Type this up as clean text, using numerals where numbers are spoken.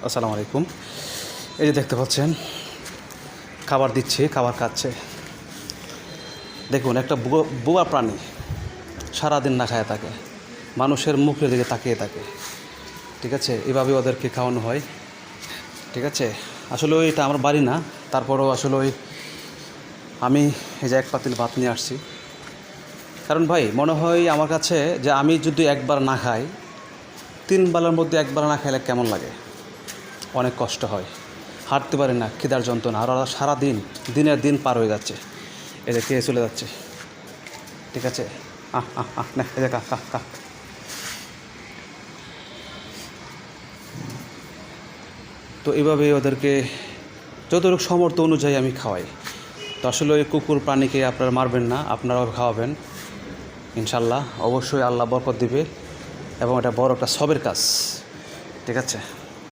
আসসালামু আলাইকুম। এই যে দেখতে পাচ্ছেন খাবার দিচ্ছে, খাবার খাচ্ছে। দেখুন একটা বুয়া প্রাণী সারাদিন না খায় থাকে, মানুষের মুখের দিকে তাকিয়ে থাকে। ঠিক আছে, এভাবে ওদেরকে খাওয়ানো হয়। ঠিক আছে, আসলে এটা আমার বাড়ি না, তারপরেও আসলে আমি এই যে এক পাতিল ভাত নিয়ে আসছি। কারণ ভাই মনে হয় আমার কাছে যে আমি যদি একবার না খাই, 3 বেলার মধ্যে একবার না খাইলে কেমন লাগে, অনেক কষ্ট হয়, হাঁটতে পারি না, খিদার যন্ত্রণা। আর ওরা সারাদিন দিনের দিন পার হয়ে যাচ্ছে, এদের খেয়ে চলে যাচ্ছে। ঠিক আছে, না এদের কা কা কা তো এইভাবে ওদেরকে যতটুকু সামর্থ্য অনুযায়ী আমি খাওয়াই। তো আসলে ওই কুকুর প্রাণীকে আপনারা মারবেন না, আপনারাও খাওয়াবেন ইনশাল্লাহ। অবশ্যই আল্লাহ বরকত দিবে এবং এটা বড় একটা সবের কাজ। ঠিক আছে।